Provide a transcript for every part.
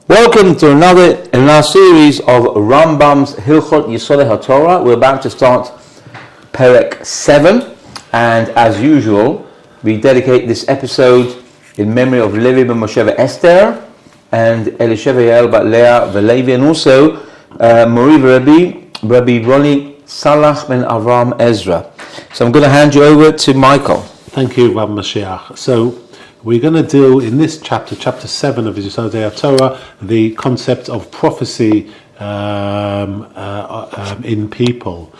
Welcome to another in our series of Rambam's Hilchot Yesodei HaTorah. We're about to start Perek 7, and as usual, we dedicate this episode in memory of Levi ben Moshe Esther and Elisheva Yael bat Leah Levi, and also Mori Rabbi Ronnie Salach ben Avram Ezra. So I'm going to hand you over to Michael. Thank you, Rav Mashiach. So we're going to deal in this chapter 7 of Yesodai HaTorah, the concept of prophecy in people.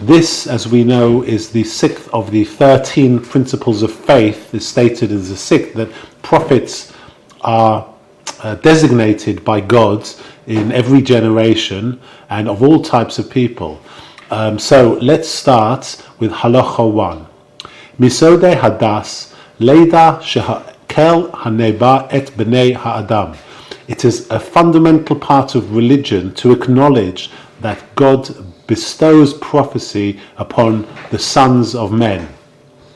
This, as we know, is the sixth of the 13 principles of faith. Is stated as the sixth, that prophets are designated by God in every generation and of all types of people. So let's start with Halacha 1. Misodei hadas leida shehakel haneba et bnei haadam. It is a fundamental part of religion to acknowledge that God bestows prophecy upon the sons of men.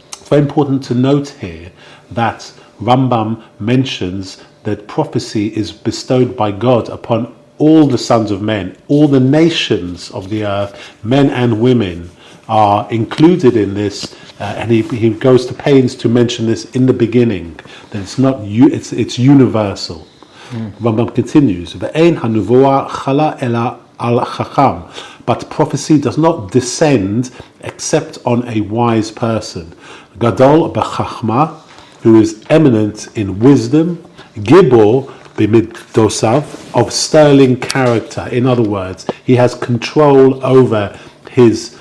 It's very important to note here that Rambam mentions that prophecy is bestowed by God upon all the sons of men, all the nations of the earth, men and women are included in this, and he goes to pains to mention this in the beginning, that it's not it's universal. Rambam continues, Ve'ein hanuvoah chala ela al chacham, but prophecy does not descend except on a wise person. Gadol b'chachma, who is eminent in wisdom, gibor b'middosav, of sterling character. In other words, he has control over his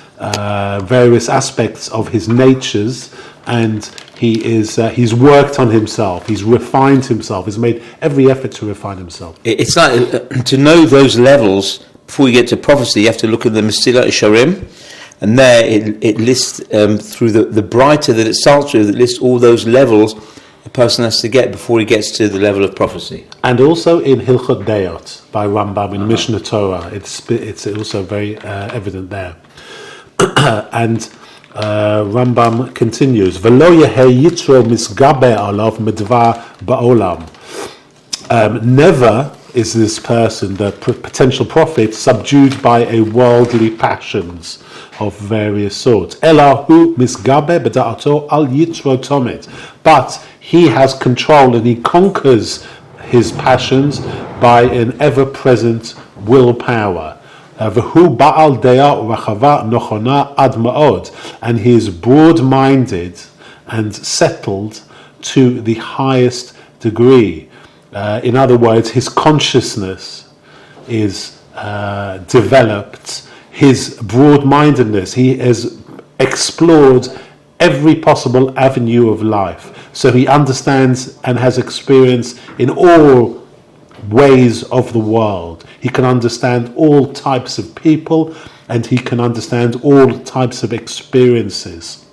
various aspects of his natures, and he's worked on himself, he's refined himself, he's made every effort to refine himself. It's like to know those levels before you get to prophecy. You have to look at the Mesilat Yesharim, and there it lists through the brighter that it starts with, it lists all those levels a person has to get before he gets to the level of prophecy. And also in Hilchot Deot by Rambam in Mishneh Torah, it's also very evident there. And Rambam continues, V'lo yehei yitro misgabe alav medvar ba'olam. Never is this person, the potential prophet, subdued by a worldly passions of various sorts. Elahu misgabe b'da'ato al yitro tomet. But he has control and he conquers his passions by an ever-present willpower. V'hu ba'al deya rachava nochona ad ma'od, and he is broad-minded and settled to the highest degree. In other words, his consciousness is developed, his broad-mindedness, he has explored every possible avenue of life. So he understands and has experience in all ways of the world. He can understand all types of people, and he can understand all types of experiences.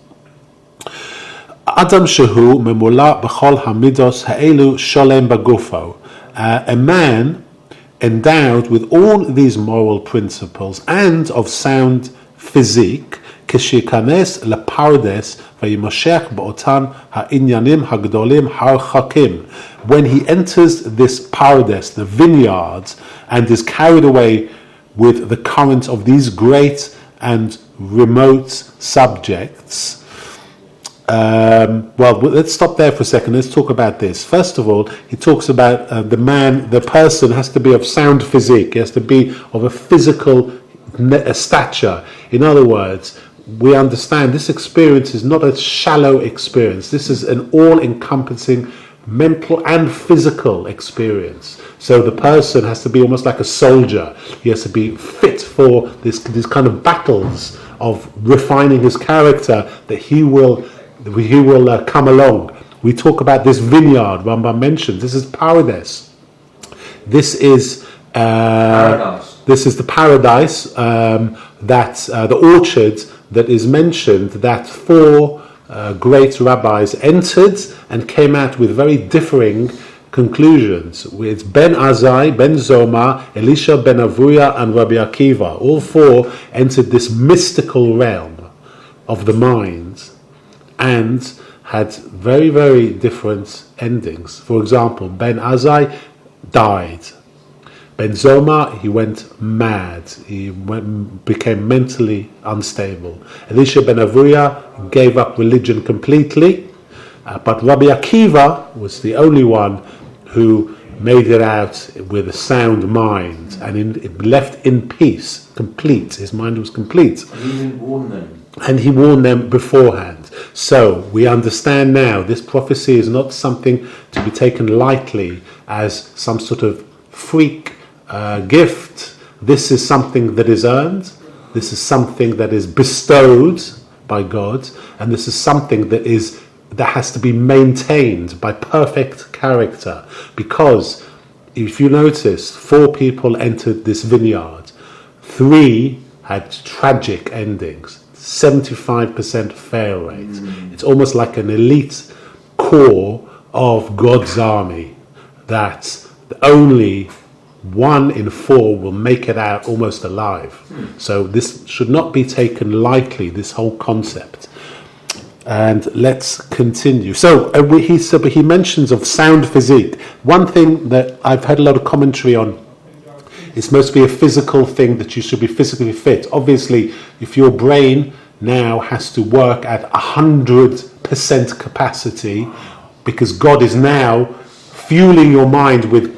Adam shehu memula b'chol hamidos ha'elu sholem bagufo. A man endowed with all these moral principles and of sound physique, כשייכנס לפרדס וימשך באותם העניינים הגדולים הרחקים. When he enters this paradise, the vineyards, and is carried away with the current of these great and remote subjects. Well, let's stop there for a second. Let's talk about this. First of all, he talks about the person has to be of sound physique. He has to be of a physical stature. In other words, we understand this experience is not a shallow experience. This is an all-encompassing mental and physical experience. So the person has to be almost like a soldier. He has to be fit for these kind of battles of refining his character, that he will come along. We talk about this vineyard Rambam mentioned. This is paradise. This is paradise. This is the paradise that the orchard that is mentioned, that four great rabbis entered and came out with very differing conclusions. It's Ben Azai, Ben Zoma, Elisha Ben Avuya, and Rabbi Akiva. All four entered this mystical realm of the mind and had very, very different endings. For example, Ben Azai died. Ben Zoma, he went mad. He became mentally unstable. Elisha ben Avuya gave up religion completely. But Rabbi Akiva was the only one who made it out with a sound mind and left in peace, complete. His mind was complete. And he didn't warn them. And he warned them beforehand. So we understand now this prophecy is not something to be taken lightly as some sort of freak gift. This is something that is earned. This is something that is bestowed by God, and this is something that has to be maintained by perfect character. Because if you notice, 4 people entered this vineyard. 3 had tragic endings. 75% fail rate. It's almost like an elite core of God's army that only 1 in 4 will make it out almost alive. So this should not be taken lightly, this whole concept. And let's continue. So he mentions of sound physique. One thing that I've had a lot of commentary on, it's supposed to be a physical thing, that you should be physically fit. Obviously, if your brain now has to work at 100% capacity, because God is now fueling your mind with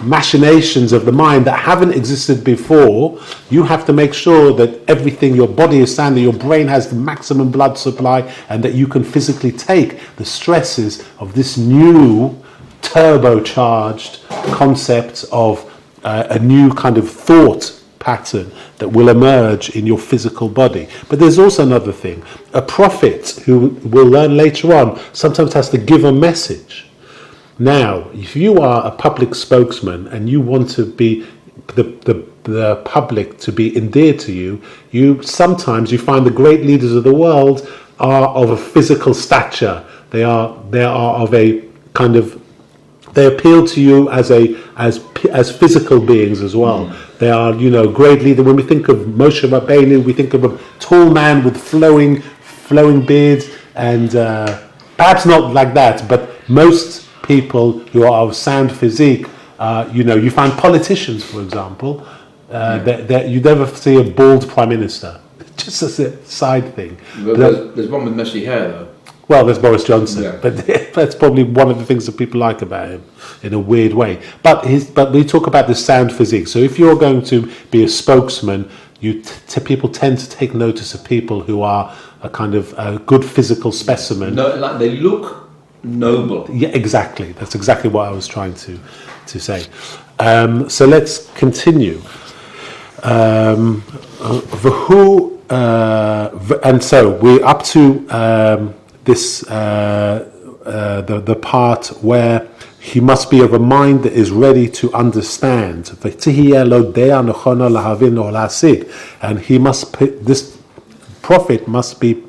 machinations of the mind that haven't existed before, you have to make sure that everything, your body is sound, that your brain has the maximum blood supply, and that you can physically take the stresses of this new turbocharged concept of a new kind of thought pattern that will emerge in your physical body. But there's also another thing. A prophet, who we'll learn later on, sometimes has to give a message. Now, if you are a public spokesman and you want to be the public to be endeared to you sometimes find the great leaders of the world are of a physical stature. They are of a kind of, they appeal to you as physical beings as well. They are, great leader. When we think of Moshe Rabbeinu, we think of a tall man with flowing beard, and perhaps not like that, but most people who are of sound physique, you find politicians, for example, that you never see a bald prime minister, just as a side thing. There's one with messy hair, though. Well, there's Boris Johnson, but that's probably one of the things that people like about him in a weird way. But we talk about the sound physique. So if you're going to be a spokesman, people tend to take notice of people who are a kind of a good physical specimen. No, like they look noble. Yeah, exactly. That's exactly what I was trying to say. So let's continue. And so we're up to this the part where he must be of a mind that is ready to understand. And this prophet must be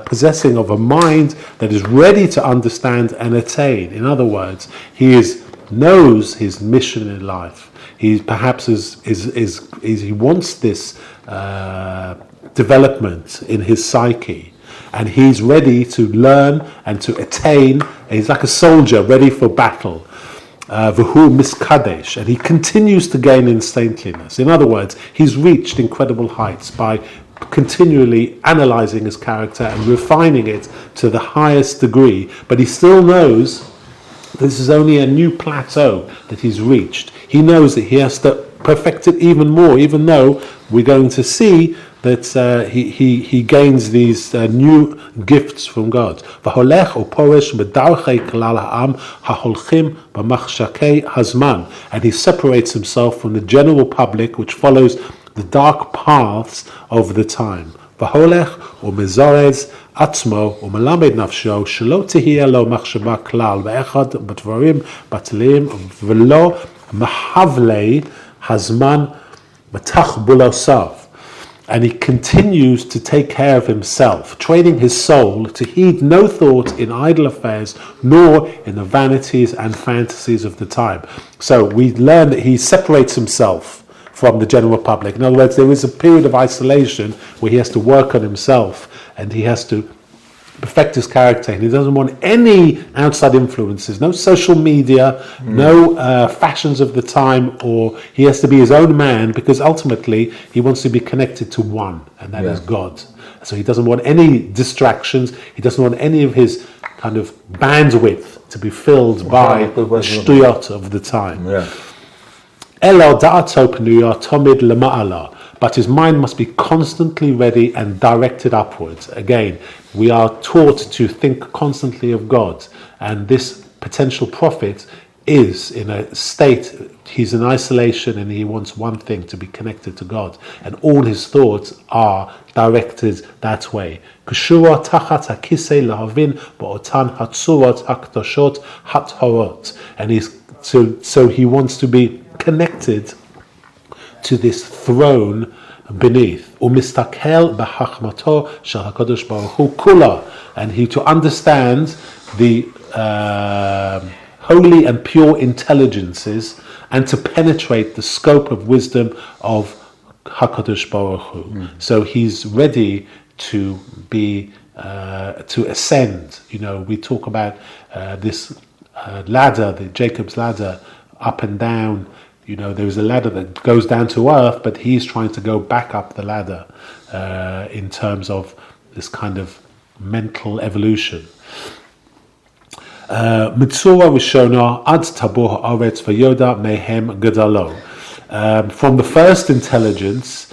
possessing of a mind that is ready to understand and attain. In other words, he knows his mission in life. He perhaps he wants this development in his psyche. And he's ready to learn and to attain. He's like a soldier ready for battle. V'hu miskadesh, and he continues to gain in saintliness. In other words, he's reached incredible heights by continually analyzing his character and refining it to the highest degree. But he still knows this is only a new plateau that he's reached. He knows that he has to perfect it even more, even though we're going to see that he gains these new gifts from God. And he separates himself from the general public, which follows the dark paths of the time. עצמו ומלמד נפשו שלא תהיה לו מחשבה כלל באחד בדברים בטלים ולא מחבלי הזמן בתחבולותיו. And he continues to take care of himself, training his soul to heed no thought in idle affairs, nor in the vanities and fantasies of the time. So we learn that he separates himself from the general public. In other words, there is a period of isolation where he has to work on himself and he has to perfect his character, and he doesn't want any outside influences, no social media, no fashions of the time, or he has to be his own man, because ultimately he wants to be connected to one, and that is God. So he doesn't want any distractions, he doesn't want any of his kind of bandwidth to be filled by the shtuyot of the time. Elo da'ato pnuya tomid lema'ala. But his mind must be constantly ready and directed upwards. Again, we are taught to think constantly of God. And this potential prophet is in a state, he's in isolation and he wants one thing, to be connected to God. And all his thoughts are directed that way. Kshura tachat hakisei lahavin ba'otan hatsurot hakdoshot hathorot. And so he wants to be connected to this throne beneath. Umistakel b'chachmato shel HaKadosh Baruch Hu kula, and he to understand the holy and pure intelligences and to penetrate the scope of wisdom of HaKadosh Baruch Hu. So he's ready to be to ascend. You know, we talk about this ladder, the Jacob's ladder, up and down. You know, there is a ladder that goes down to earth, but he's trying to go back up the ladder in terms of this kind of mental evolution. Mitzura Rishona ad tabor haaretz vayoda mehem gadalo. From the first intelligence,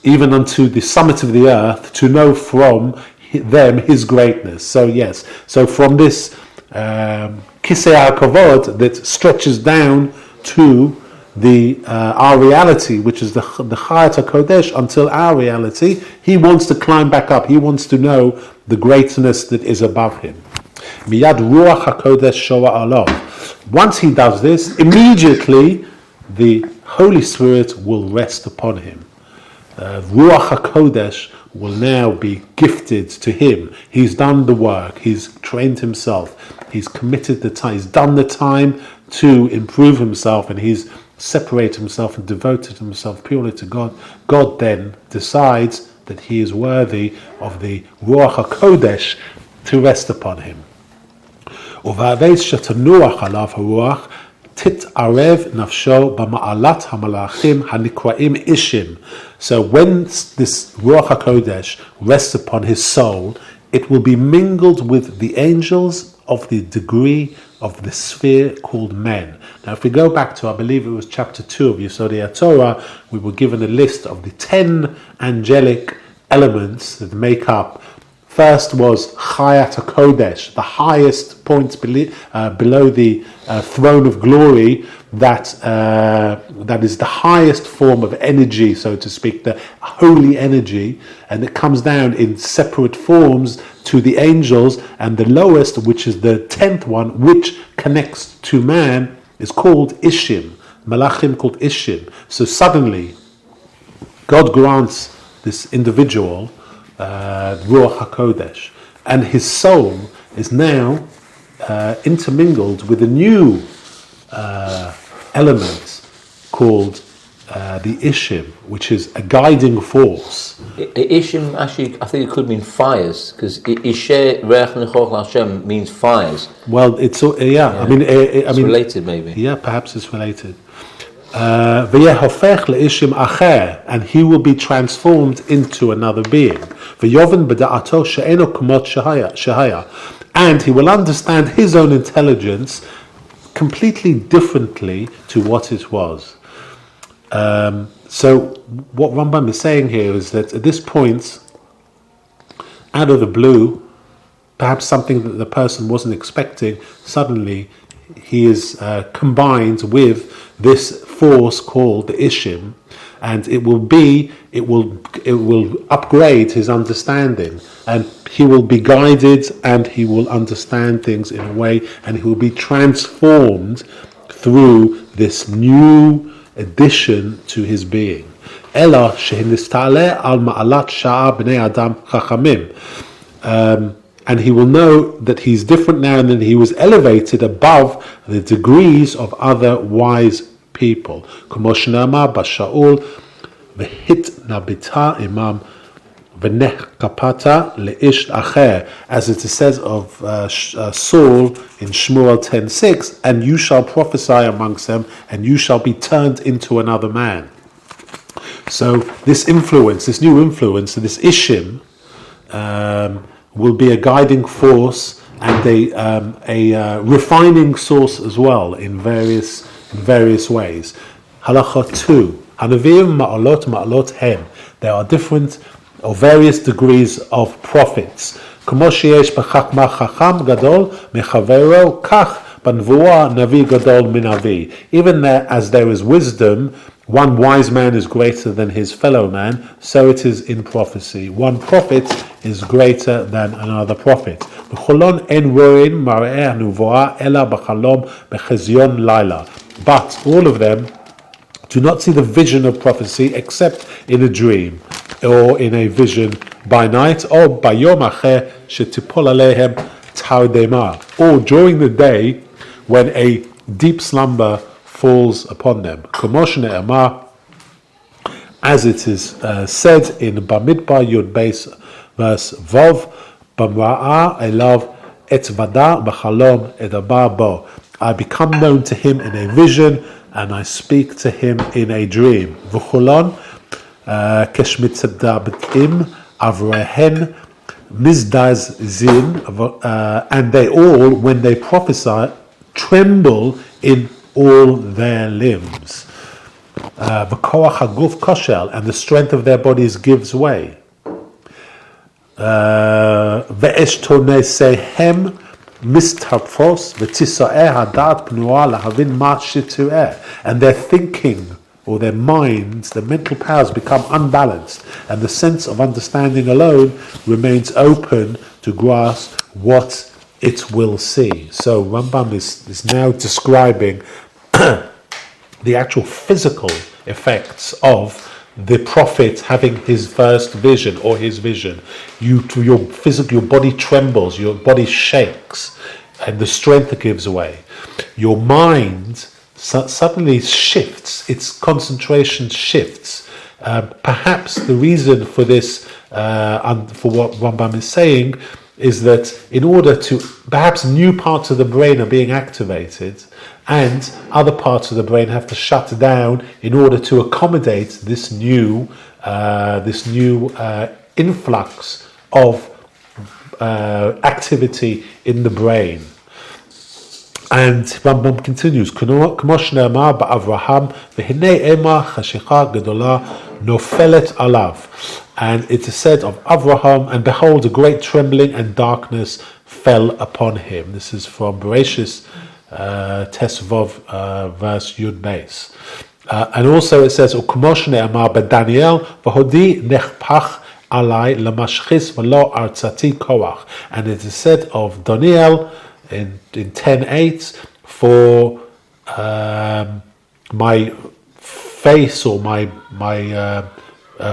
even unto the summit of the earth, to know from them his greatness. So yes, so from this Kisei HaKavod that stretches down to the our reality, which is the Chayat HaKodesh, until our reality, he wants to climb back up. He wants to know the greatness that is above him. Miyad Ruach HaKodesh Shoa Allah. Once he does this, immediately the Holy Spirit will rest upon him. Ruach HaKodesh will now be gifted to him. He's done the work. He's trained himself. He's committed the time. He's done the time to improve himself, and he's separated himself and devoted himself purely to God. God then decides that he is worthy of the Ruach HaKodesh to rest upon him. Uva'aveis shetanuach alav haruach tit'arev nafsho b'ma'alat hamalachim hanikraim ishim. So when this Ruach HaKodesh rests upon his soul, it will be mingled with the angels of the degree of the sphere called men. Now if we go back to, I believe it was chapter 2 of Yesodai HaTorah, we were given a list of the 10 angelic elements that make up. First was Chayat HaKodesh, the highest point below the throne of glory, that is the highest form of energy, so to speak, the holy energy, and it comes down in separate forms to the angels, and the lowest, which is the 10th one, which connects to man, is called Ishim, Malachim called Ishim. So suddenly, God grants this individual Ruach HaKodesh, and his soul is now intermingled with a new element called the Ishim, which is a guiding force. Ishim, actually, I think it could mean fires, because Ishe Reach Nechoch Hashem means fires. Well, it's I mean, it's related, maybe. Yeah, perhaps it's related. And he will be transformed into another being. And he will understand his own intelligence completely differently to what it was. So what Rambam is saying here is that at this point, out of the blue, perhaps something that the person wasn't expecting, suddenly he is combined with this force called the Ishim, and it will upgrade his understanding, and he will be guided, and he will understand things in a way, and he will be transformed through this new addition to his being. Ela shehinistale al ma'alat sha'a b'nei adam chachamim. And he will know that he's different now, and that he was elevated above the degrees of other wise people. כמו שנאמר בשאול, והתנבאת עמם ונכפת לאיש אחר, as it says of Saul in Shmuel 10:6, and you shall prophesy amongst them, and you shall be turned into another man. So this influence, this new influence, this ishim, will be a guiding force and a refining source as well in various ways. Halacha 2. Hanavim ma'alot hem. There are different or various degrees of prophets. Como sheyesh b'chachma chacham gadol mechavero, kach b'nvuah navi gadol minavi. Even there, as there is wisdom, one wise man is greater than his fellow man, so it is in prophecy. One prophet is greater than another prophet. B'cholon en roin mar'eh hanuvoah ela b'chalom b'chezyon laila. But all of them do not see the vision of prophecy except in a dream or in a vision by night, or bayom acher shetipol alehem tardema, or during the day when a deep slumber falls upon them. Komoshne Amar, as it is said in Bamidbar Yud Beis verse Vov, Bamra'a elav et vada b'chalom edabar bo. I become known to him in a vision, and I speak to him in a dream. V'cholon keshmitzadabatim avrehen mizdaz zin, and they all, when they prophesy, tremble in all their limbs. V'koach haguf koshel, and the strength of their bodies gives way. Ve'eshtonesehem mistarfos v'tisaeh hadat pnua lahavin ma shitueh, and their thinking or their minds, their mental powers become unbalanced, and the sense of understanding alone remains open to grasp what it will see. So Rambam is now describing the actual physical effects of the prophet having his first vision or his vision. Your body trembles, your body shakes, and the strength gives way. Your mind suddenly shifts, its concentration shifts. Perhaps the reason for this, for what Rambam is saying, is that in order to, perhaps new parts of the brain are being activated and other parts of the brain have to shut down in order to accommodate this new influx of activity in the brain. And Rambam continues, כמו שנאמר באברהם, והנה אימה חשיכה גדולה נופלת עליו. And it is said of Abraham, and behold, a great trembling and darkness fell upon him. This is from Bereshis Tesvov verse Yud Beis. And also it says, וכמו שנאמר בדניאל, והודי נחפך עלי למשחיס ולא ארצתי כוח. And it is said of Daniel in 10:8, for my face or my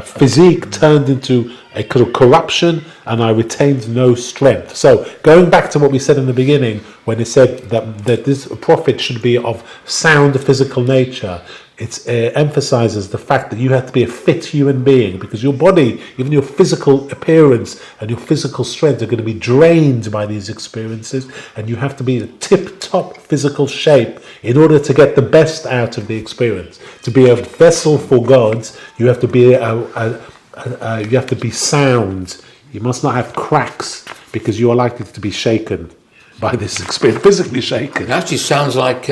physique turned into a corruption, and I retained no strength. So going back to what we said in the beginning, when it said that this prophet should be of sound physical nature, it emphasizes the fact that you have to be a fit human being, because your body, even your physical appearance and your physical strength, are going to be drained by these experiences, and you have to be in tip-top physical shape in order to get the best out of the experience. To be a vessel for God, you have to be you have to be sound. You must not have cracks, because you are likely to be shaken by this experience, physically shaken. It actually sounds like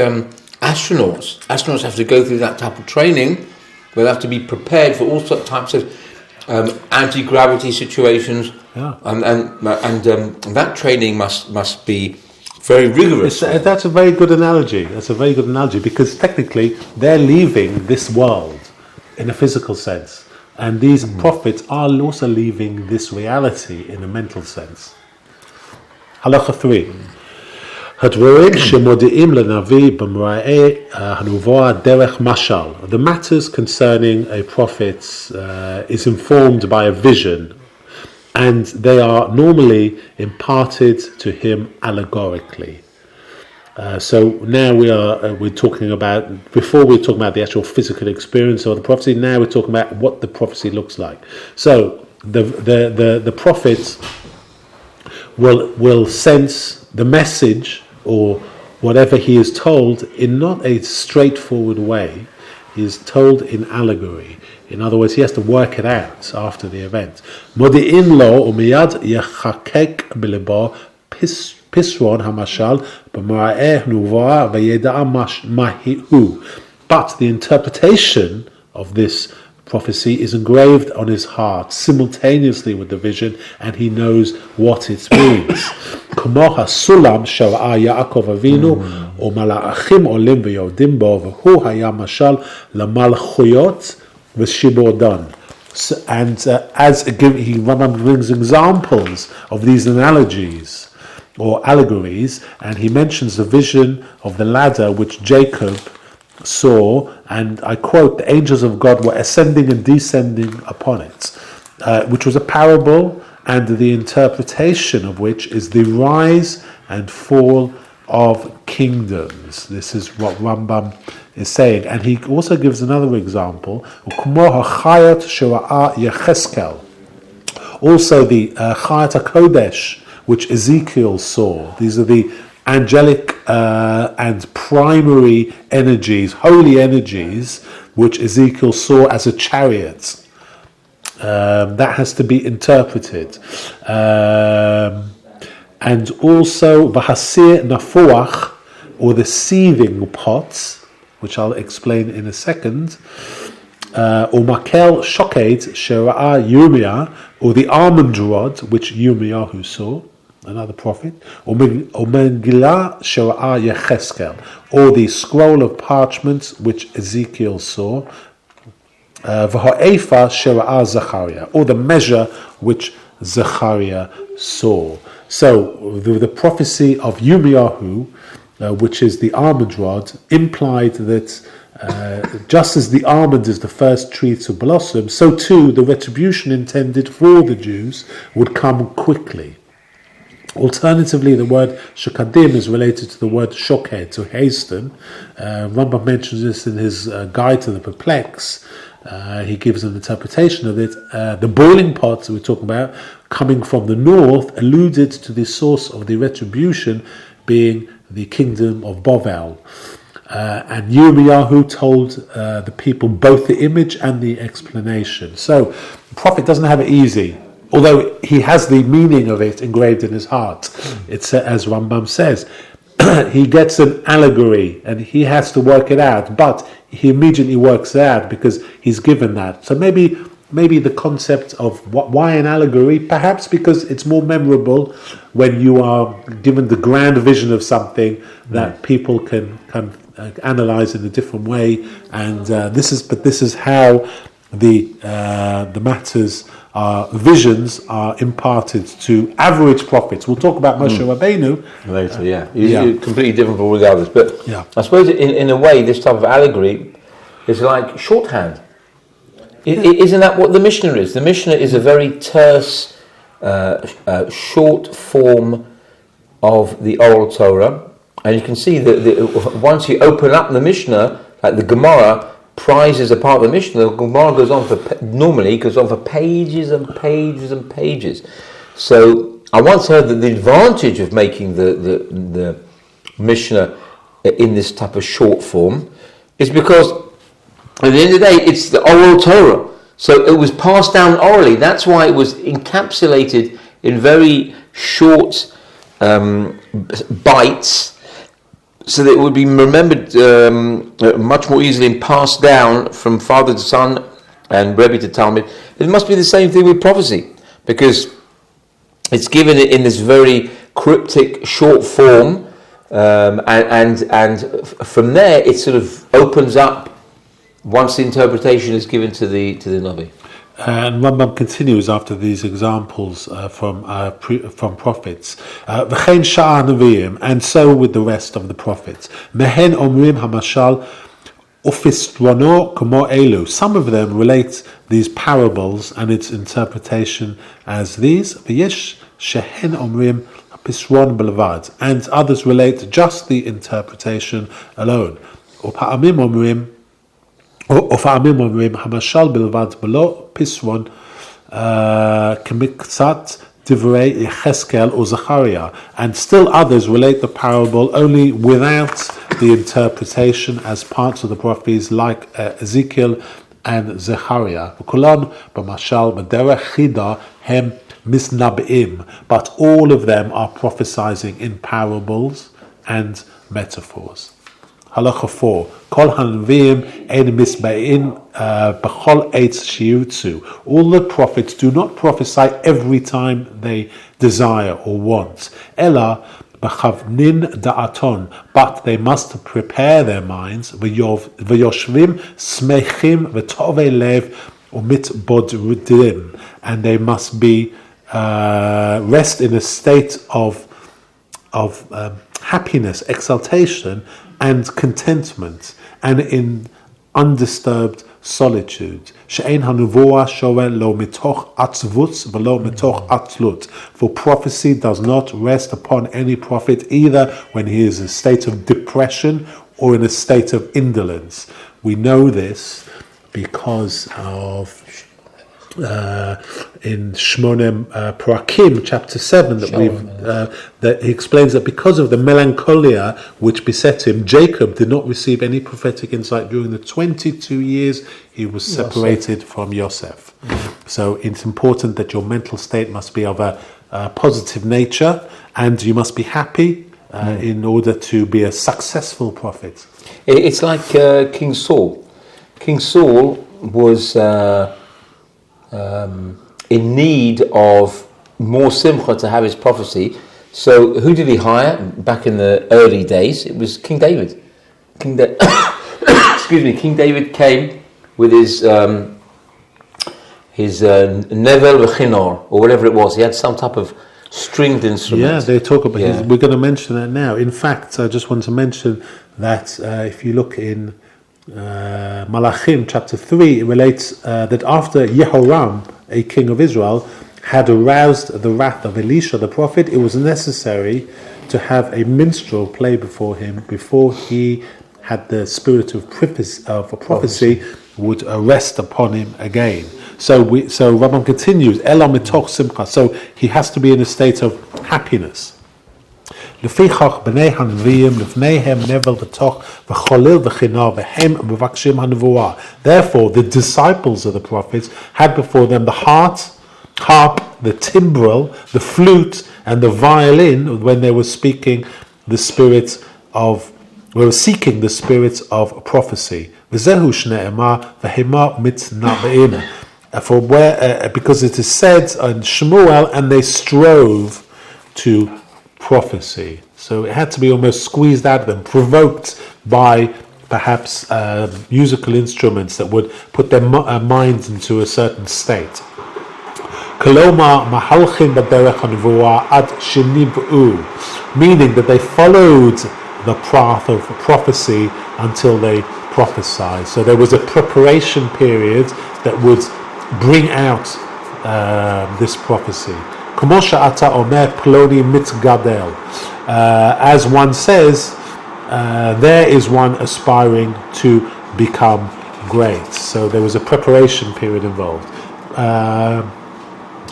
astronauts. Astronauts have to go through that type of training. They'll have to be prepared for all sorts types of anti-gravity situations, and that training must be very rigorous. That's a very good analogy. That's a very good analogy, because technically they're leaving this world in a physical sense, and these prophets are also leaving this reality in a mental sense. Halacha 3. The matters concerning a prophet is informed by a vision, and they are normally imparted to him allegorically. So now we're talking about, before we were talking about the actual physical experience of the prophecy, now we're talking about what the prophecy looks like. So the prophet will sense the message or whatever he is told in not a straightforward way. He is told in allegory. In other words, he has to work it out after the event. Modi'in lo umiyad yachakek b'lebo pisron hamashal b'mara'eh nuva v'yeda'a mahihu. But the interpretation of this prophecy is engraved on his heart simultaneously with the vision, and he knows what it means. Como hasulam שראה יעקב אבינו ומלאכים עולים ויורדים בו, והוא היה משל למלכויות ושיבורדן. And Rambam brings examples of these analogies or allegories, and he mentions the vision of the ladder which Jacob saw, and I quote, the angels of God were ascending and descending upon it, which was a parable, and the interpretation of which is the rise and fall of kingdoms. This is what Rambam is saying. And he also gives another example, also the Chayat HaKodesh, which Ezekiel saw. These are the angelic and primary energies, holy energies, which Ezekiel saw as a chariot. That has to be interpreted. And also Vahasir Nafuach, or the seething pots, which I'll explain in a second, or Makel Shoked Shera'a Yirmiyah, or the almond rod, which Yirmiyahu saw, another prophet, or Megillah Shera'a Yecheskel, or the scroll of parchments which Ezekiel saw, V'ha'efa Shera'a Zechariah, or the measure which Zechariah saw. So the prophecy of Yirmiyahu, which is the almond rod, implied that just as the almond is the first tree to blossom, so too the retribution intended for the Jews would come quickly. Alternatively, the word shakadim is related to the word shoked, to hasten. Rambam mentions this in his Guide to the Perplex. He gives an interpretation of it. The boiling pots we're talking about, coming from the north, alluded to the source of the retribution being the kingdom of Bovel. And Yirmiyahu told the people both the image and the explanation. So the prophet doesn't have it easy, although he has the meaning of it engraved in his heart. It's as Rambam says, he gets an allegory and he has to work it out, but he immediately works it out because he's given that. So maybe the concept of why an allegory, perhaps because it's more memorable when you are given the grand vision of something that people can analyze in a different way, and this is how the matters visions are imparted to average prophets. We'll talk about Moshe Rabbeinu later. He's completely different from regardless. But I suppose in a way, this type of allegory is like shorthand. Isn't that what the Mishnah is? The Mishnah is a very terse, short form of the Oral Torah, and you can see that once you open up the Mishnah, like the Gemara prizes apart the Mishnah, the Gemara goes on for pages and pages and pages. So I once heard that the advantage of making the Mishnah in this type of short form is because at the end of the day, it's the oral Torah. So it was passed down orally. That's why it was encapsulated in very short bites, so that it would be remembered much more easily and passed down from father to son and Rebbe to Talmud. It must be the same thing with prophecy, because it's given in this very cryptic short form, and from there it sort of opens up once the interpretation is given to the Navi. And Rambam continues after these examples from prophets. V'chein sha'a neviim, and so with the rest of the prophets. Mehen omrim hamashal ufistrono kamo elu. Some of them relate these parables and its interpretation as these. V'yesh shehen omrim Pisron Belvad, and others relate just the interpretation alone. ופעמים אומרים המשל בלבד בלא פסרון כמקצת דברי יחזקאל or Zechariah, and still others relate the parable only without the interpretation as parts of the prophecies like Ezekiel and Zechariah. וכולן במשל בדרך חידה הם misnab'im, but all of them are prophesying in parables and metaphors. Halacha 4. Kol hanviim ein misba'in b'chol eitz shiyutzu. All the prophets do not prophesy every time they desire or want. Ela b'chavnin da'aton, but they must prepare their minds. V'yoshvim smechim v'tovei lev u'mitbodrudim, and they must be rest in a state of happiness, exaltation, and contentment, and in undisturbed solitude. She'ein hanuvoah shovel lo mitoch atzvutz v'lo mitoch atlut. For prophecy does not rest upon any prophet either when he is in a state of depression or in a state of indolence. We know this because of in Shmonem Parakim, chapter 7, that he explains that because of the melancholia which beset him, Jacob did not receive any prophetic insight during the 22 years he was separated from Yosef. So it's important that your mental state must be of a positive nature, and you must be happy in order to be a successful prophet. It's like King Saul. King Saul was in need of more simcha to have his prophecy. So who did he hire back in the early days? It was King David. King David came with his nevel v'chinor, or whatever it was. He had some type of stringed instrument. Yeah, they talk about it. We're going to mention that now. In fact, I just want to mention that if you look in Malachim chapter 3, it relates that after Yehoram, a king of Israel, had aroused the wrath of Elisha the prophet, it was necessary to have a minstrel play before him before he had the spirit of prophecy would rest upon him again. So Rambam continues, Ela mitoch simcha. So he has to be in a state of happiness. לפיכך בני הנביאים לפניהם נבל ותוך וחולל וחינר והם מבקשים הנבואה. Therefore the disciples of the prophets had before them the harp, the timbrel, the flute, and the violin when they were seeking the spirit of prophecy. V'zehu shne'emar v'hema mitnab'im. Because it is said in Shmuel, and they strove to prophecy. So it had to be almost squeezed out of them, provoked by perhaps musical instruments that would put their minds into a certain state. Koloma mahalchin b'derech hanvuah ad sheniv'u, meaning that they followed the path of prophecy until they prophesied. So there was a preparation period that would bring out this prophecy. As one says, there is one aspiring to become great. So there was a preparation period involved.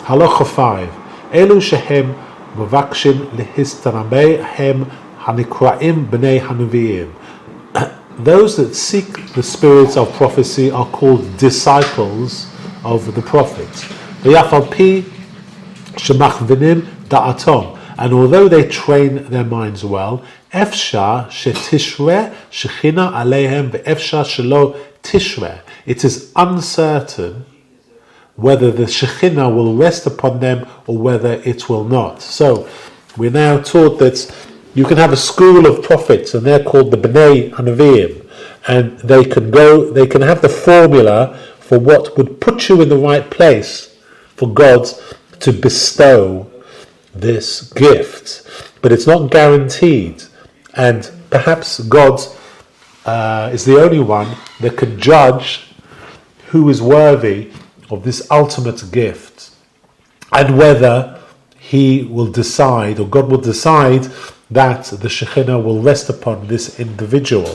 Halacha 5. Elu shehem mavakshin lehistanabei hem hanikraim b'nei haneviim. Those that seek the spirits of prophecy are called disciples of the prophets. V'yachal pi shemachvinim da'atom. And although they train their minds well, efsha shetishre shechina aleihem ve'efsha shelo tishre. It is uncertain whether the Shekhinah will rest upon them or whether it will not. So we're now taught that you can have a school of prophets, and they're called the Bnei Hanavim, and they can have the formula for what would put you in the right place for God to bestow this gift. But it's not guaranteed, and perhaps God is the only one that could judge who is worthy of this ultimate gift, and whether he will decide, or God will decide, that the Shekhinah will rest upon this individual.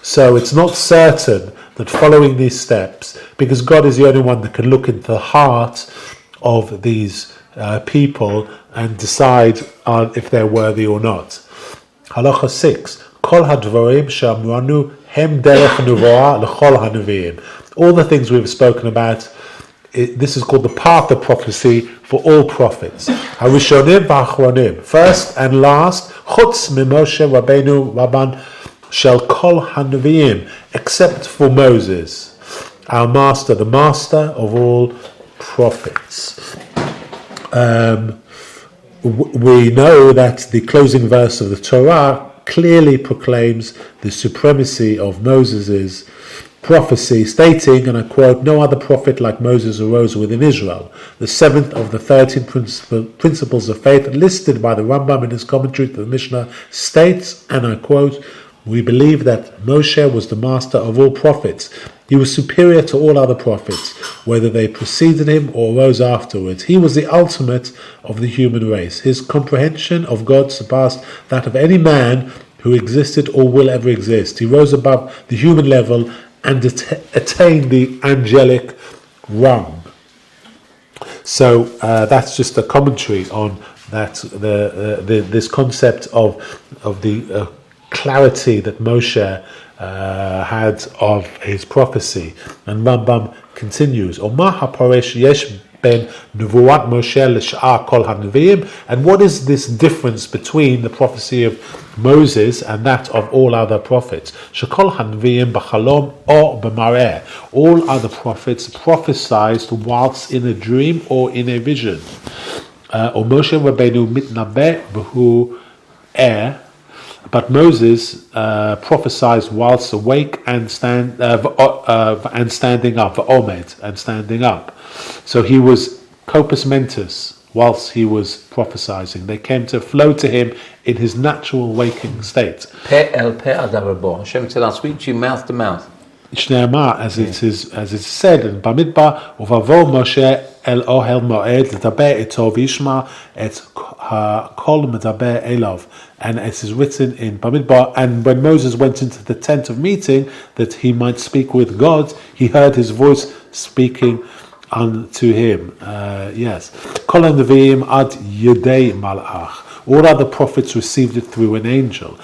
So it's not certain that following these steps, because God is the only one that can look into the heart of these people and decide if they're worthy or not. Halacha 6. Kol hadvarim she'amranu hem derech nuvoah l'chol hanavim. All the things we've spoken about, this is called the path of prophecy for all prophets. Harishonim v'achronim, first and last, chutz mimoshe Rabbeinu Rabban shel kol hanavim, except for Moses, our master, the master of all prophets. We know that the closing verse of the Torah clearly proclaims the supremacy of Moses' prophecy, stating, and I quote, "No other prophet like Moses arose within Israel." The seventh of the 13 principles of faith listed by the Rambam in his commentary to the Mishnah states, and I quote, "We believe that Moshe was the master of all prophets. He was superior to all other prophets, whether they preceded him or rose afterwards. He was the ultimate of the human race. His comprehension of God surpassed that of any man who existed or will ever exist. He rose above the human level and attained the angelic rung." So that's just a commentary on that this concept of the clarity that Moshe had of his prophecy. And Rambam continues, and what is this difference between the prophecy of Moses and that of all other prophets? All other prophets prophesied whilst in a dream or in a vision. But Moses prophesied whilst awake and standing up, and standing up. So he was corpus mentis whilst he was prophesying. They came to flow to him in his natural waking state. Pe el pe adavar. Hashem said, "I'll speak to you mouth to mouth." As it is said in Bamidbar, "Uvavo Moshe el ohel moed l'daber ito v'yishma et kol medaber elov." And it is written in Bamidbar, and when Moses went into the tent of meeting that he might speak with God, he heard his voice speaking unto him. Kol hanavim ad yedei malach. All other prophets received it through an angel.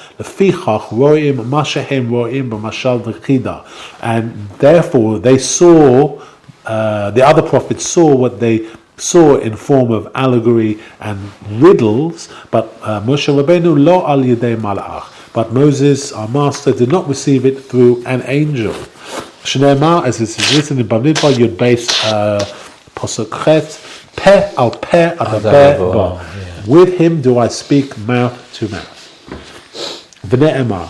And therefore they saw, the other prophets saw what they saw in form of allegory and riddles, but Moshe Rabbeinu lo al yedei malach. But Moses, our master, did not receive it through an angel. Shneimar, as it is written in Bamidbar, Yud Beis Pasuk Chet, Peh al Peh adaber bo. With him do I speak mouth to mouth. V'ne'emar,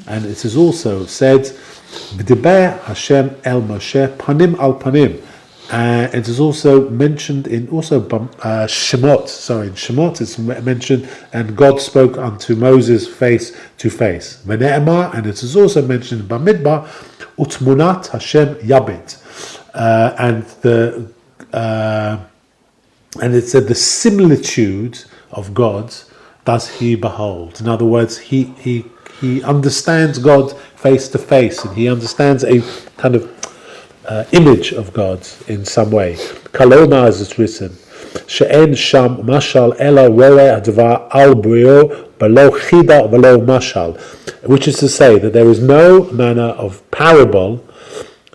and it is also said, V'diber Hashem el Moshe panim al panim. It is also mentioned in Shemot. In Shemot it's mentioned, and God spoke unto Moses face to face. V'ne'emar, and it is also mentioned in Bamidbar, Utmunat Hashem yabit, and it said the similitude of God does he behold. In other words, he understands God face to face, and he understands a kind of image of God in some way. Kaloma, as it's written, she'en sham mashal ela roe advar al brio below chida below mashal, which is to say that there is no manner of parable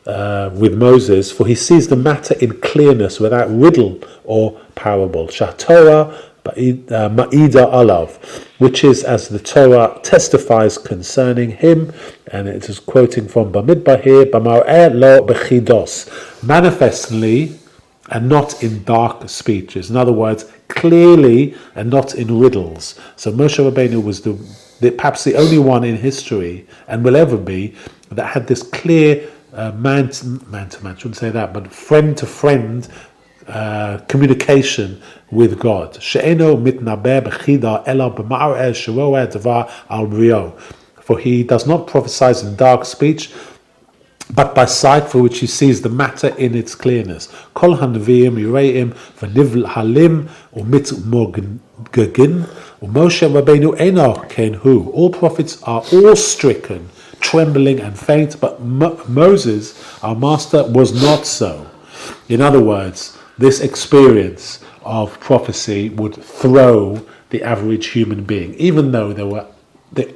with Moses, for he sees the matter in clearness without riddle or parable. Shah Torah ma'ida alav, which is as the Torah testifies concerning him, and it is quoting from Bamidbar here, B'mar'eh lo b'chidos, manifestly and not in dark speeches. In other words, clearly and not in riddles. So Moshe Rabbeinu was perhaps the only one in history, and will ever be, that had this clear man to man, shouldn't say that, but friend to friend communication with God. She'eno mitnaber b'chida ela b'ma'areh sheroeh davar al brio. For he does not prophesy in dark speech, but by sight for which he sees the matter in its clearness. Kol hanavim yireim v'nivhalim umit morgagin u'Moshe Rabbeinu eno ken hu. All prophets are awe-stricken, trembling and faint, but Moses, our master, was not so. In other words, this experience of prophecy would throw the average human being, even though there were the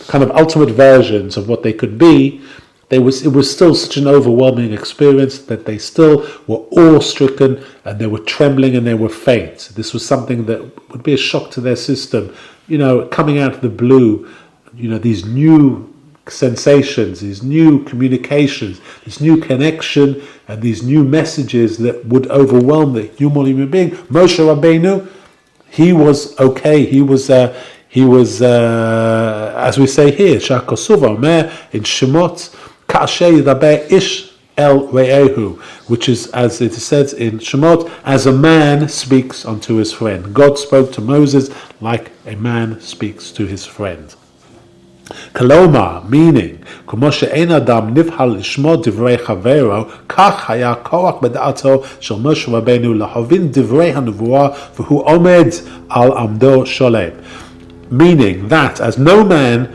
kind of ultimate versions of what they could be. It was still such an overwhelming experience that they still were awe-stricken and they were trembling and they were faint. This was something that would be a shock to their system. Coming out of the blue, these new sensations, these new communications, this new connection, and these new messages that would overwhelm the human being. Moshe Rabbeinu, he was okay. He was, as we say here, Sha'kosuva Omer in Shemot, Ka'asher Yidaber Ish El Re'ehu, which is, as it is said in Shemot, as a man speaks unto his friend. God spoke to Moses like a man speaks to his friend. Kaloma, meaning, כמו שאין אדם נבהל לשמוע דברי חברו, כך היה כוח בדעתו של משה רבנו להבין דברי הנבואה, והוא עומד על עמדו שולט. Meaning that, as no man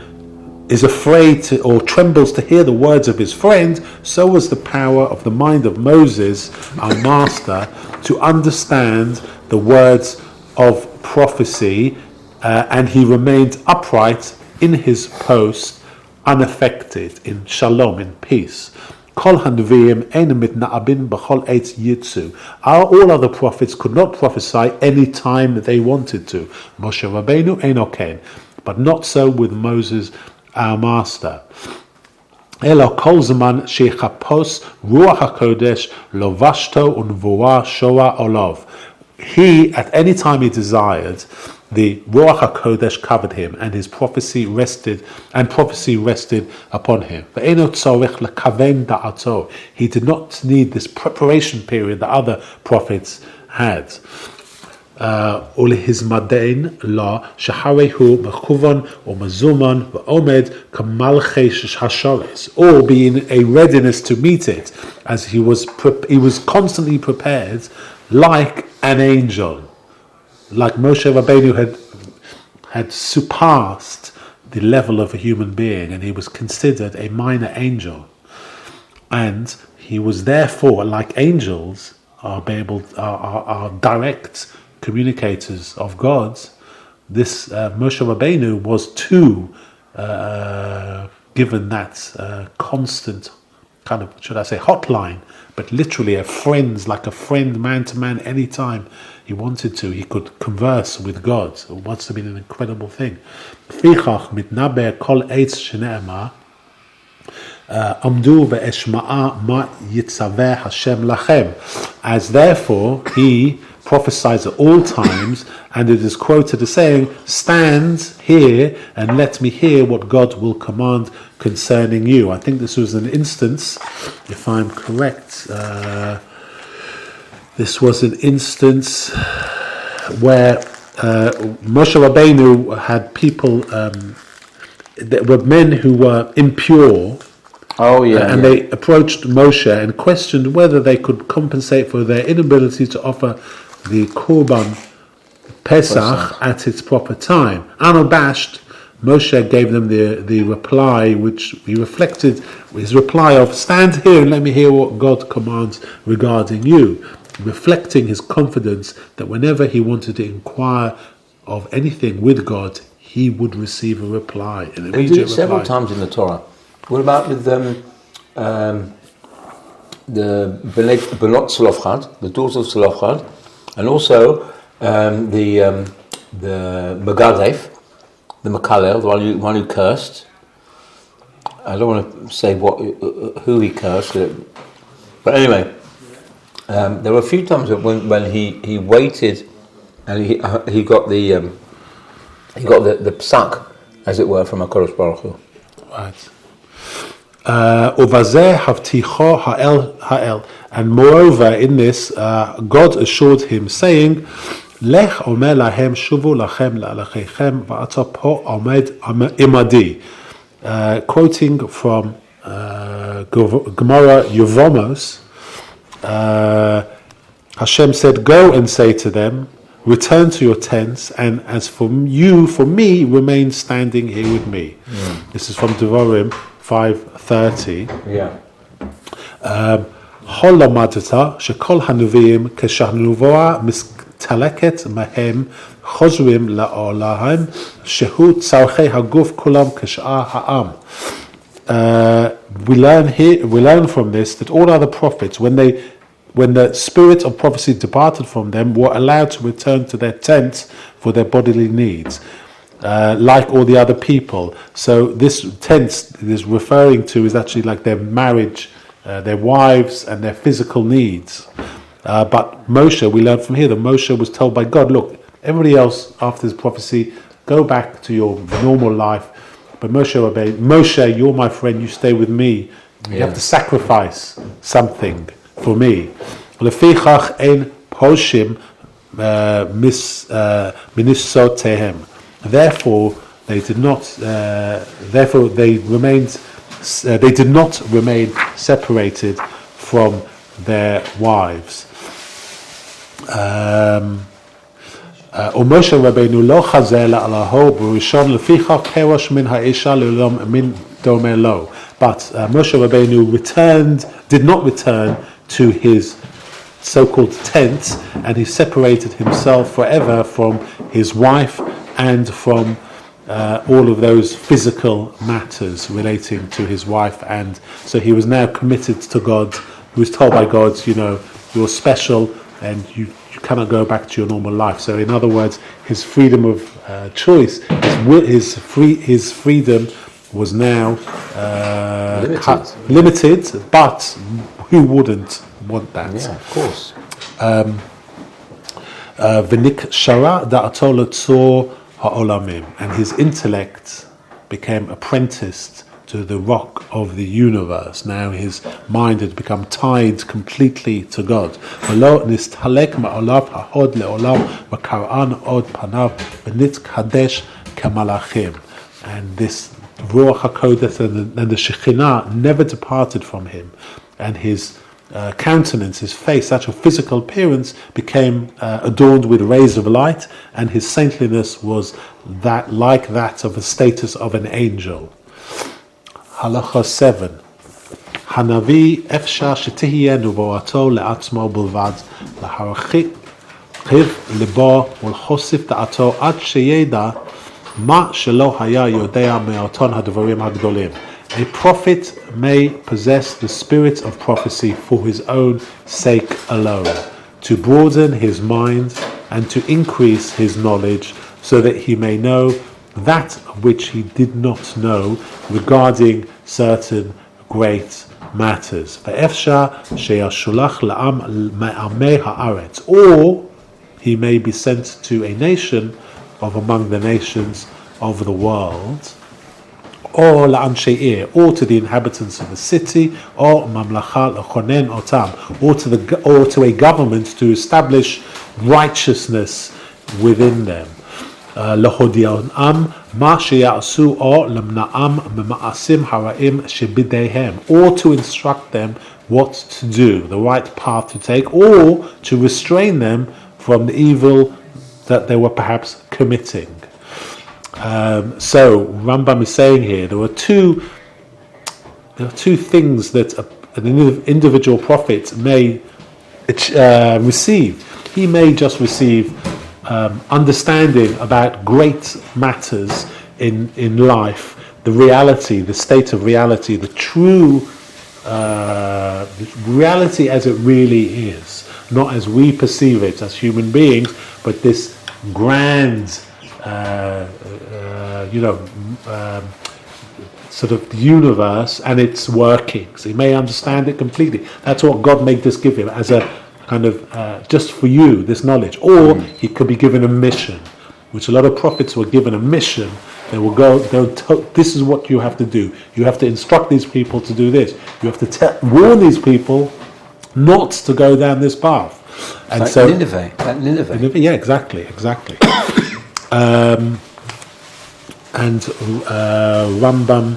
is afraid to, or trembles to hear the words of his friend, so was the power of the mind of Moses, our master, to understand the words of prophecy, and he remained upright in his post, unaffected, in shalom, in peace. Kol hanviim ein mitna'abin b'chol eitz yitzu. All other prophets could not prophesy any time they wanted to. Moshe Rabbeinu eino ken, but not so with Moses, our master. Elo kol zaman sheichapos ruach hakodesh lovashto unvoa shoa olov. He, at any time he desired, the Ruach HaKodesh covered him, and his prophecy rested upon him. He did not need this preparation period that other prophets had. ולהזמדן לו שהרי הוא מכוון ומזומן ועומד כמלכי השורש, or be in a readiness to meet it, as he was constantly prepared like an angel. Like Moshe Rabbeinu had surpassed the level of a human being, and he was considered a minor angel, and he was therefore, like angels are direct communicators of God. This Moshe Rabbeinu was too given that constant kind of, should I say, hotline, but literally like a friend, man to man, anytime he wanted to, he could converse with God. It must have been an incredible thing. As therefore he prophesies at all times, and it is quoted as saying, stand here and let me hear what God will command concerning you. I think this was an instance, if I'm correct, this was an instance where Moshe Rabbeinu had people, there were men who were impure. And they approached Moshe and questioned whether they could compensate for their inability to offer the Korban Pesach at its proper time. Unabashed, Moshe gave them the reply, which he reflected his reply of, stand here and let me hear what God commands regarding you, reflecting his confidence that whenever he wanted to inquire of anything with God, he would receive a reply, an immediate reply. They do it several times in the Torah. What about with the Benot Zelofchad, the daughters of Zelofchad, and also the Megadef, the Makalel, the one who cursed? I don't want to say who he cursed, but anyway, there were a few times when he waited, and he got the psak, as it were, from HaKadosh Baruch Hu. Right. And moreover, in this, God assured him, saying, Lech omer lahem shuvu lachem la'alechechem va'ata po omed imadi. Quoting from Gemara Yevamos, Hashem said, "Go and say to them, return to your tents, and as for you, for me, remain standing here with me." This is from Devarim 5:30. Yeah. Holomadata shekol hanuvim keshanuvah mistaleket mahem chozrim laolahem shehu tzarchei haguf kulam keshar ha'am. We learn from this that all other prophets, when the spirit of prophecy departed from them, were allowed to return to their tents for their bodily needs, like all the other people. So this tent is referring to is actually like their marriage, their wives, and their physical needs. But Moshe, we learn from here that Moshe was told by God, look, everybody else after this prophecy, go back to your normal life. But Moshe obeyed. Moshe, you're my friend, you stay with me. You have to sacrifice something for me. Lefichach ein poshim minisotehem. Therefore, they did not. Therefore, they remained. They did not remain separated from their wives. ומשה רבנו לא חזר לעלהו בראשון לפיכך פרש מן האישה לעולם מן דומה לו. But Moshe Rabbeinu did not return to his so-called tent, and he separated himself forever from his wife and from all of those physical matters relating to his wife. And so he was now committed to God. He was told by God, you're special and you cannot go back to your normal life. So in other words, his freedom of choice, his freedom was now limited, but who wouldn't want that? Yeah, of course. V'nik shara da'ato l'tzor ha'olamim, and his intellect became apprenticed to the rock of the universe. Now his mind had become tied completely to God. And this Ruach HaKodesh and the Shekhinah never departed from him, and his countenance, his face, actual physical appearance became adorned with rays of light, and his saintliness was like that of the status of an angel. Halacha 7. Hanavi efshar shetihiyeh nubuato le'atzmo bilvad laharchik libo ולחושף דעתו עד שידע מה שלא היה יודע מאותן הדברים הגדולים. A prophet may possess the spirit of prophecy for his own sake alone, to broaden his mind and to increase his knowledge, so that he may know that which he did not know regarding certain great matters. Or he may be sent to a nation of among the nations of the world, or to the inhabitants of a city, or or to a government to establish righteousness within them. Or to instruct them what to do, the right path to take, or to restrain them from the evil that they were perhaps committing. So Rambam is saying here there are two things that an individual prophet may receive. He may just receive understanding about great matters in life, the reality, the state of reality, the true reality as it really is, not as we perceive it as human beings, but this grand sort of universe and its workings. He may understand it completely. That's what God may just give him as a kind of just for you, this knowledge. Or he could be given a mission, which a lot of prophets were given a mission. They will go, this is what you have to do. You have to instruct these people to do this. You have to warn these people not to go down this path. And like so Nineveh. Yeah, exactly. And Rambam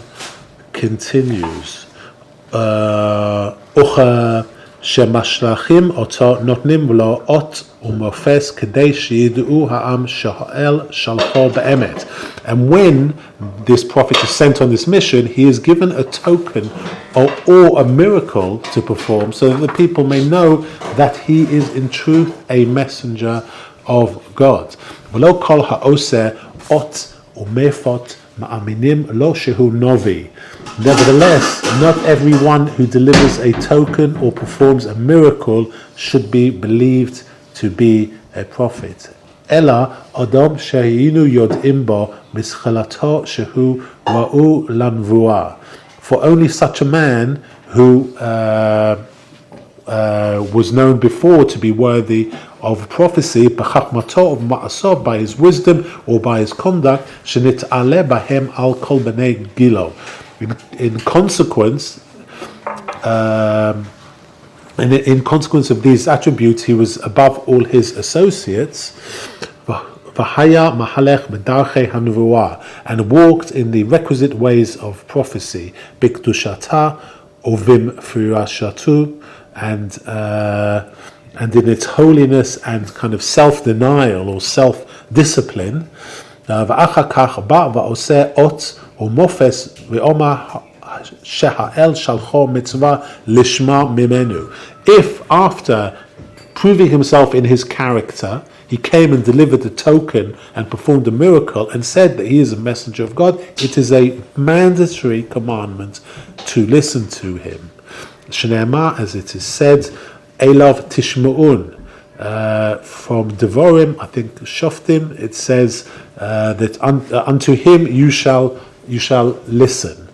continues. שמשלחים אותו נותנים לו אות ומופס כדי שידעו העם שהאל שלחו באמת. And when this prophet is sent on this mission, he is given a token or a miracle to perform so that the people may know that he is in truth a messenger of God. ולא כל העושה אות ומפות מאמינים לו שהוא נביא. Nevertheless, not everyone who delivers a token or performs a miracle should be believed to be a prophet. אלא אדם שהיינו יודעים בו מתחילתו שהוא ראוי לנבואה. For only such a man who was known before to be worthy of prophecy, בחכמתו ובמעשיו, by his wisdom or by his conduct, שנתעלה בהם על כל בני גילו. In consequence, in consequence of these attributes, he was above all his associates, והיה מהלך בדרכי הנבואה, and walked in the requisite ways of prophecy, בקדושתה ובמפורשתו, and in its holiness and kind of self-denial or self-discipline. ואחר כך בא ועושה אות ומופס ואומר שהאל שלחו מצווה לשמה ממנו. If after proving himself in his character, he came and delivered a token and performed a miracle and said that he is a messenger of God, it is a mandatory commandment to listen to him. Shneimah, as it is said, Elav Tishma'un. From Devarim, I think Shoftim, it says that unto him you shall listen.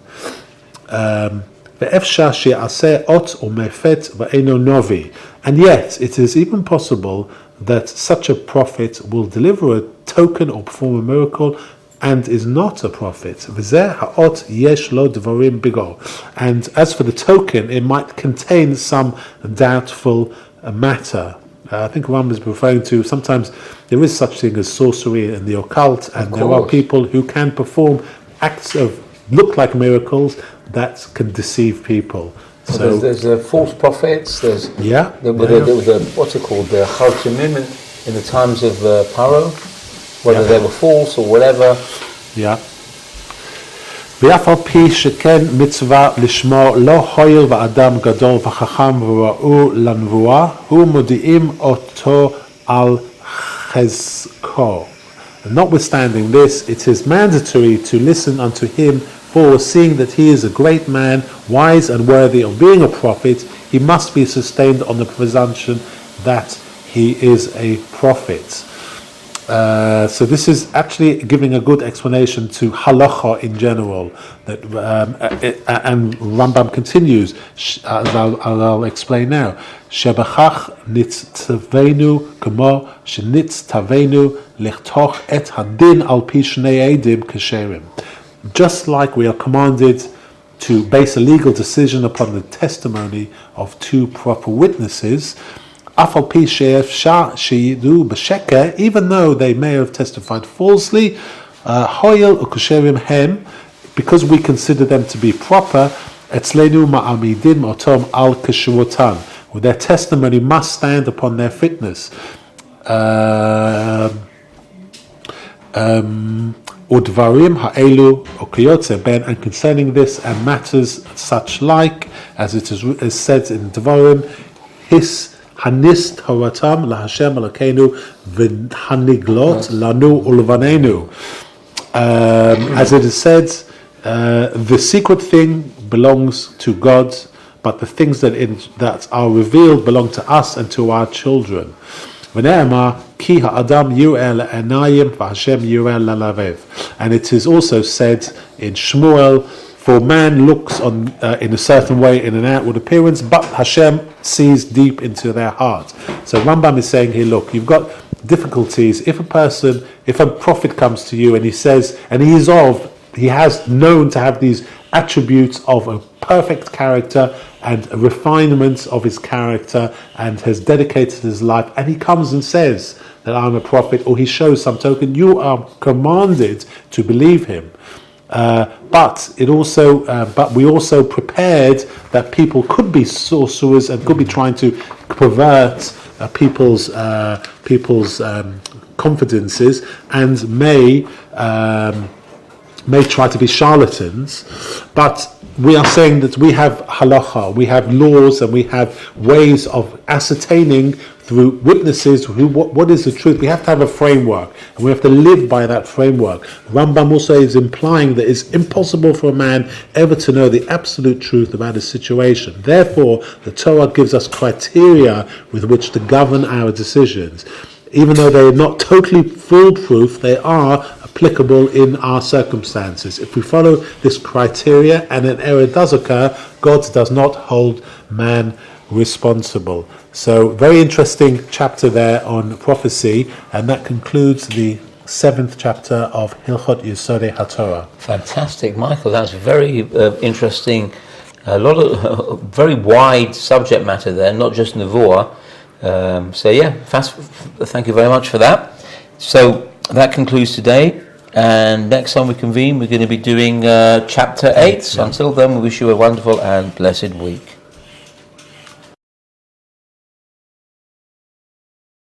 And yet, it is even possible that such a prophet will deliver a token or perform a miracle and is not a prophet. And as for the token, it might contain some doubtful matter. I think Rambam is referring to sometimes there is such thing as sorcery and the occult, and there are people who can perform acts of look like miracles that can deceive people. So there's false prophets. There's what's it called, the Chalchimim in the times of Paro, whether they were false or whatever. Yeah. ואף על פי שכן מצווה לשמור לא הועיל ואדם גדול וחכם וראוי לנבואה, הוא מודיעים אותו על חזקו. Notwithstanding this, it is mandatory to listen unto him, for seeing that he is a great man, wise and worthy of being a prophet, he must be sustained on the presumption that he is a prophet. So this is actually giving a good explanation to halacha in general. That and Rambam continues, as I'll explain now. Shebachach nitztavenu kamo shenitztavenu lichtoch et hadin al pi shnei edim kasherim. Just like we are commanded to base a legal decision upon the testimony of two proper witnesses, even though they may have testified falsely, because we consider them to be proper, their testimony must stand upon their fitness. And concerning this and matters such like, as it is said in Devarim, his Hanist Horatam LaHashem Elokeinu v'haniglot lanu ulvanenu. As it is said, the secret thing belongs to God, but the things that are revealed belong to us and to our children. V'ne'emar ki ha'adam yireh le'enayim v'Hashem yireh lelavev. And it is also said in Shmuel, for man looks on in a certain way in an outward appearance, but Hashem sees deep into their heart. So Rambam is saying here, look, you've got difficulties. If a prophet comes to you and he says, and he has known to have these attributes of a perfect character and a refinement of his character and has dedicated his life, and he comes and says that I'm a prophet, or he shows some token, you are commanded to believe him. but we also prepared that people could be sorcerers and could be trying to pervert people's confidences and may try to be charlatans, but we are saying that we have halacha, we have laws, and we have ways of ascertaining through witnesses what is the truth. We have to have a framework, and we have to live by that framework. Rambam also is implying that it's impossible for a man ever to know the absolute truth about a situation. Therefore, the Torah gives us criteria with which to govern our decisions. Even though they're not totally foolproof, they are applicable in our circumstances. If we follow this criteria and an error does occur, God does not hold man responsible. So, very interesting chapter there on prophecy, and that concludes the 7th chapter of Hilchot Yesodei HaTorah. Fantastic, Michael. That's very interesting. A lot of very wide subject matter there, not just Nevuah. Thank you very much for that. So that concludes today, and next time we convene, we're going to be doing chapter 8. So until then, we wish you a wonderful and blessed week.